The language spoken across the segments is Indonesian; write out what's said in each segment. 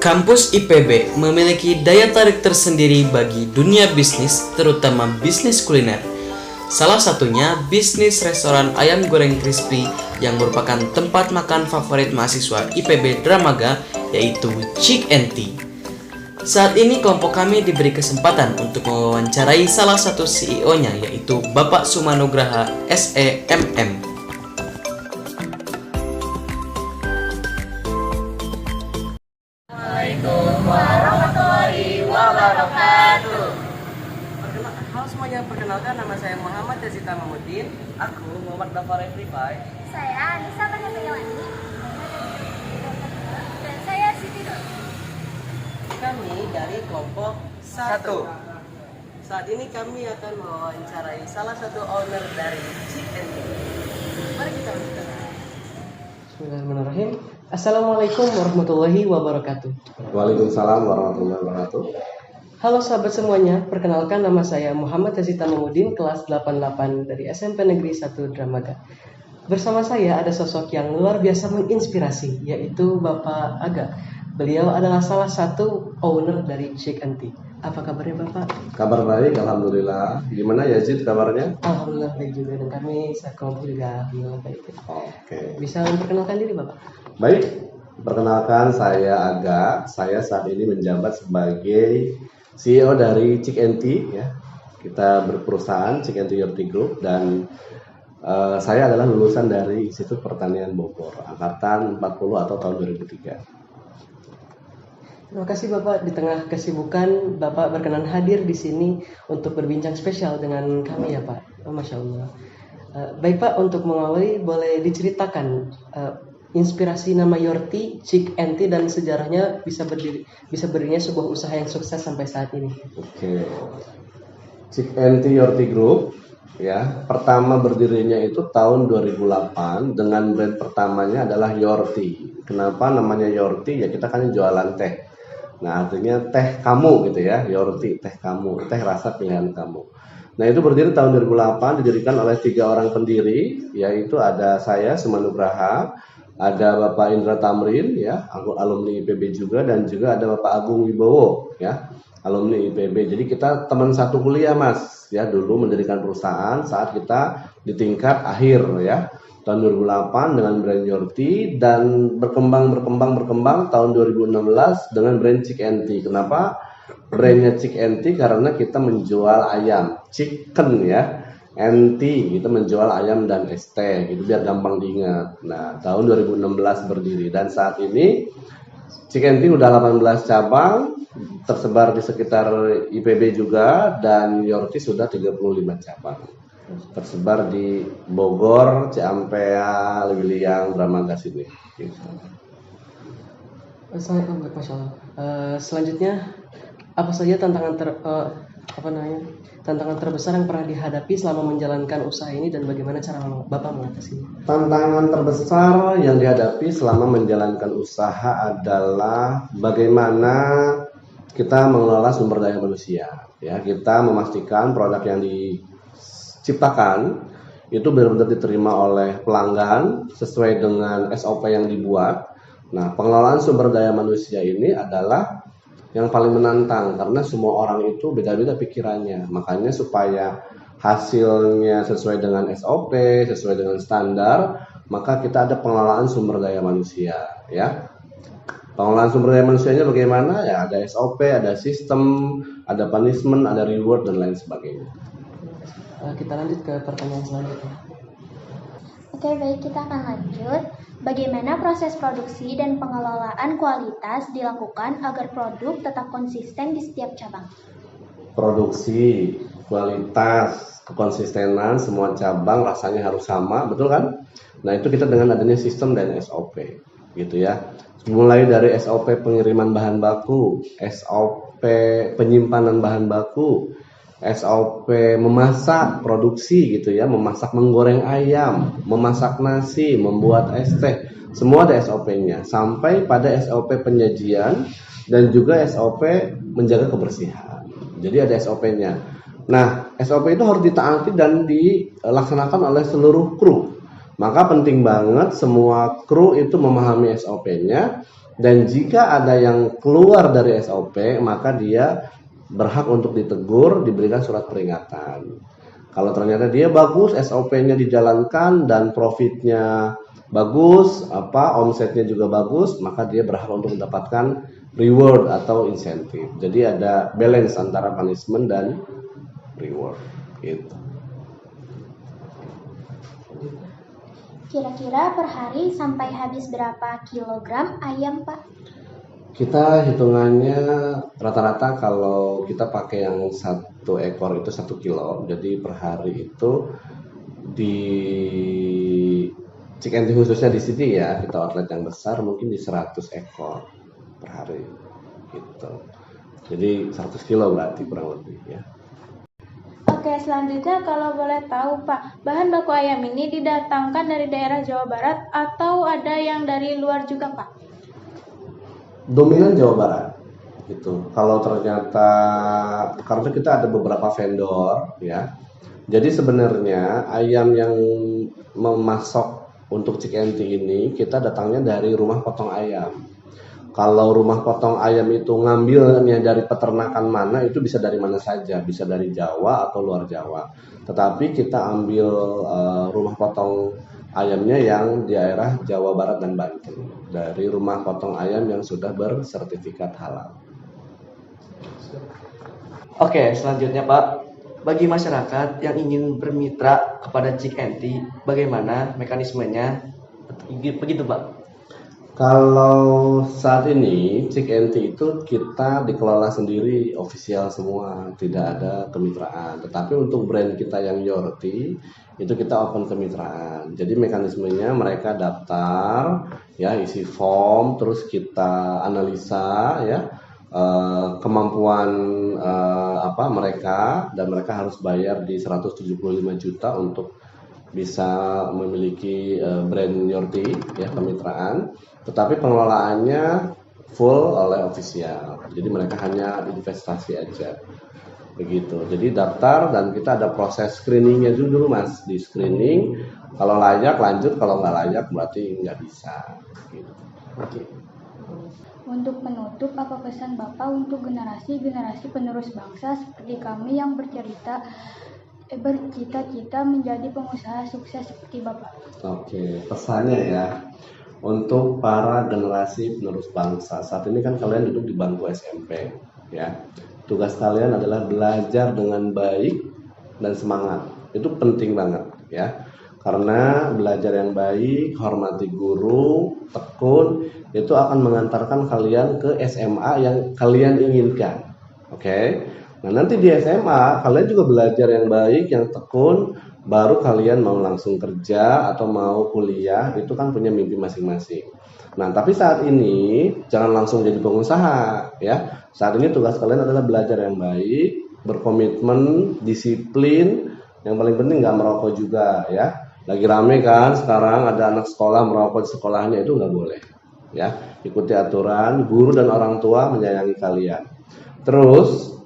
Kampus IPB memiliki daya tarik tersendiri bagi dunia bisnis, terutama bisnis kuliner. Salah satunya bisnis restoran ayam goreng crispy yang merupakan tempat makan favorit mahasiswa IPB Dramaga, yaitu Chick and Tea. Saat ini kelompok kami diberi kesempatan untuk mewawancarai salah satu CEO-nya, yaitu Bapak Sumanugraha SEMM. Halo semuanya, perkenalkan nama saya Muhammad Yazita Mahmudin. Aku Muhammad Dafar Rifai. Saya Anissa Panjatayawati. Dan saya Siti Nur. Kami dari kelompok 1. Saat ini kami akan mewawancarai salah satu owner dari Chick and Tea. Mari kita lanjutkan. Bismillahirrahmanirrahim. Assalamualaikum warahmatullahi wabarakatuh. Waalaikumsalam warahmatullahi wabarakatuh. Halo sahabat semuanya, perkenalkan nama saya Muhammad Yazita Mahmudin, kelas 88 dari SMP Negeri 1 Dramaga. Bersama saya ada sosok yang luar biasa menginspirasi, yaitu Bapak Aga. Beliau adalah salah satu owner dari Chick and Tea. Apa kabarnya Bapak? Kabar baik, alhamdulillah. Gimana Yazid kabarnya? Alhamdulillah baik juga, dan kami sekelompok juga alhamdulillah baik. Oke. Bisa memperkenalkan diri Bapak? Baik, perkenalkan saya Aga. Saya saat ini menjabat sebagai CEO dari Chick and Tea, ya. Kita berperusahaan Chick and Tea Yorti Group, dan saya adalah lulusan dari Institut Pertanian Bogor, angkatan 40 atau tahun 2003. Terima kasih Bapak, di tengah kesibukan Bapak berkenan hadir di sini untuk berbincang spesial dengan kami ya Pak. Oh, Masya Allah. Baik Pak, untuk mengawali boleh diceritakan inspirasi nama Yorti, Chick and Tea, dan sejarahnya bisa berdirinya sebuah usaha yang sukses sampai saat ini. Oke. Chick and Tea Yorti Group, ya. Pertama berdirinya itu tahun 2008 dengan brand pertamanya adalah Yorti. Kenapa namanya Yorti? Ya kita kan jualan teh. Nah, artinya teh kamu gitu ya, Yorti, teh kamu, teh rasa pilihan kamu. Nah, itu berdiri tahun 2008, didirikan oleh 3 orang pendiri, yaitu ada saya Sumanugraha, ada Bapak Indra Tamrin, ya, alumni IPB juga, dan juga ada Bapak Agung Wibowo, ya, alumni IPB. Jadi kita teman satu kuliah, Mas, ya, dulu mendirikan perusahaan saat kita di tingkat akhir, ya. Tahun 2008 dengan brand Yorti, dan berkembang tahun 2016 dengan brand Chick and Tea. Kenapa brandnya Chick and Tea? Karena kita menjual ayam, chicken ya, and tea, kita menjual ayam dan es teh, itu biar gampang diingat. Nah, tahun 2016 berdiri, dan saat ini Chick and Tea udah 18 cabang, tersebar di sekitar IPB juga, dan Yorti sudah 35 cabang. Tersebar di Bogor, Ciampea, Lewiliang, Dramaga sini. Masya Allah. Selanjutnya, apa saja tantangan terbesar yang pernah dihadapi selama menjalankan usaha ini, dan bagaimana cara Bapak mengatasinya? Tantangan terbesar yang dihadapi selama menjalankan usaha adalah bagaimana kita mengelola sumber daya manusia. Ya, kita memastikan produk yang diciptakan itu benar-benar diterima oleh pelanggan sesuai dengan SOP yang dibuat. Nah, pengelolaan sumber daya manusia ini adalah yang paling menantang karena semua orang itu beda-beda pikirannya. Makanya supaya hasilnya sesuai dengan SOP, sesuai dengan standar, maka kita ada pengelolaan sumber daya manusia, ya. Pengelolaan sumber daya manusianya bagaimana? Ya, ada SOP, ada sistem, ada punishment, ada reward, dan lain sebagainya. Kita lanjut ke pertanyaan selanjutnya. Oke, baik, kita akan lanjut. Bagaimana proses produksi dan pengelolaan kualitas dilakukan agar produk tetap konsisten di setiap cabang? Produksi, kualitas, kekonsistenan, semua cabang rasanya harus sama, betul kan? Nah, itu kita dengan adanya sistem dan SOP, gitu ya. Mulai dari SOP pengiriman bahan baku, SOP penyimpanan bahan baku, SOP memasak produksi gitu ya, memasak menggoreng ayam, memasak nasi, membuat es teh, semua ada SOP-nya, sampai pada SOP penyajian dan juga SOP menjaga kebersihan. Jadi ada SOP-nya. Nah, SOP itu harus ditaati dan dilaksanakan oleh seluruh kru. Maka penting banget semua kru itu memahami SOP-nya Dan jika ada yang keluar dari SOP, maka dia berhak untuk ditegur, diberikan surat peringatan. Kalau ternyata dia bagus, SOP-nya dijalankan dan profitnya bagus, omsetnya juga bagus, maka dia berhak untuk mendapatkan reward atau insentif. Jadi ada balance antara punishment dan reward. Gitu. Kira-kira per hari sampai habis berapa kilogram ayam, Pak? Kita hitungannya rata-rata kalau kita pakai yang 1 ekor itu 1 kilo, jadi per hari itu di Chick&Tea khususnya di sini ya, kita outlet yang besar mungkin di 100 ekor per hari gitu. Jadi 100 kilo berarti kurang lebih ya. Oke, selanjutnya kalau boleh tahu Pak, bahan baku ayam ini didatangkan dari daerah Jawa Barat atau ada yang dari luar juga Pak? Dominan Jawa Barat gitu. Kalau ternyata karena kita ada beberapa vendor ya. Jadi sebenarnya ayam yang memasok untuk Chick&Tea ini kita datangnya dari rumah potong ayam. Kalau rumah potong ayam itu ngambilnya dari peternakan mana, itu bisa dari mana saja, bisa dari Jawa atau luar Jawa. Tetapi kita ambil rumah potong ayamnya yang di daerah Jawa Barat dan Banten, dari rumah potong ayam yang sudah bersertifikat halal. Oke, selanjutnya Pak, bagi masyarakat yang ingin bermitra kepada Chick&Tea, bagaimana mekanismenya? Begitu Pak. Kalau saat ini Chick&Tea itu kita dikelola sendiri, official semua, tidak ada kemitraan. Tetapi untuk brand kita yang Yorti itu kita open kemitraan. Jadi mekanismenya mereka daftar, ya isi form, terus kita analisa, ya kemampuan mereka, dan mereka harus bayar di 175 juta untuk bisa memiliki brand Yorti, ya kemitraan. Tetapi pengelolaannya full oleh official. Jadi mereka hanya investasi aja. Begitu. Jadi daftar dan kita ada proses screeningnya dulu Mas. Di screening, kalau layak lanjut, kalau nggak layak berarti nggak bisa. Gitu. Oke. Untuk penutup, apa pesan Bapak untuk generasi-generasi penerus bangsa seperti kami yang bercita-cita menjadi pengusaha sukses seperti Bapak? Oke, pesannya ya. Untuk para generasi penerus bangsa, saat ini kan kalian duduk di bangku SMP, ya. Tugas kalian adalah belajar dengan baik dan semangat. Itu penting banget, ya. Karena belajar yang baik, hormati guru, tekun, itu akan mengantarkan kalian ke SMA yang kalian inginkan. Oke. Nah, nanti di SMA kalian juga belajar yang baik, yang tekun, baru kalian mau langsung kerja atau mau kuliah, itu kan punya mimpi masing-masing. Nah, tapi saat ini jangan langsung jadi pengusaha, ya. Saat ini tugas kalian adalah belajar yang baik, berkomitmen, disiplin, yang paling penting nggak merokok juga, ya. Lagi rame kan sekarang ada anak sekolah merokok di sekolahnya, itu nggak boleh, ya. Ikuti aturan, guru dan orang tua menyayangi kalian. Terus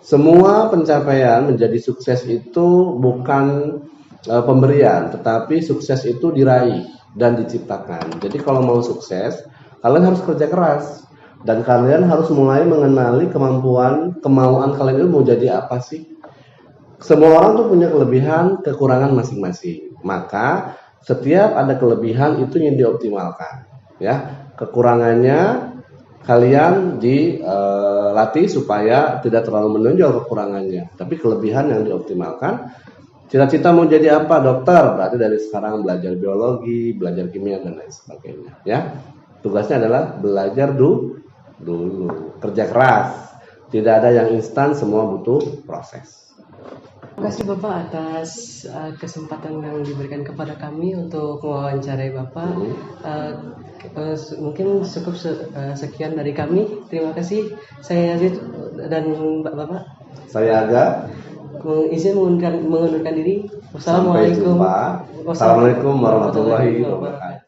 semua pencapaian menjadi sukses itu bukan pemberian, tetapi sukses itu diraih dan diciptakan. Jadi kalau mau sukses, kalian harus kerja keras dan kalian harus mulai mengenali kemauan kalian itu mau jadi apa sih. Semua orang tuh punya kelebihan, kekurangan masing-masing. Maka setiap ada kelebihan itu yang dioptimalkan, ya. Kekurangannya kalian dilatih supaya tidak terlalu menonjol kekurangannya, tapi kelebihan yang dioptimalkan. Cita-cita mau jadi apa? Dokter. Berarti dari sekarang belajar biologi, belajar kimia dan lain sebagainya, ya. Tugasnya adalah belajar dulu, kerja keras. Tidak ada yang instan, semua butuh proses. Terima kasih Bapak atas kesempatan yang diberikan kepada kami untuk mewawancarai Bapak. Mungkin cukup sekian dari kami. Terima kasih. Saya Yazid dan Bapak. Saya Aga. Izin mengundurkan diri. Sampai Wassalamualaikum. jumpa. Assalamualaikum warahmatullahi wabarakatuh.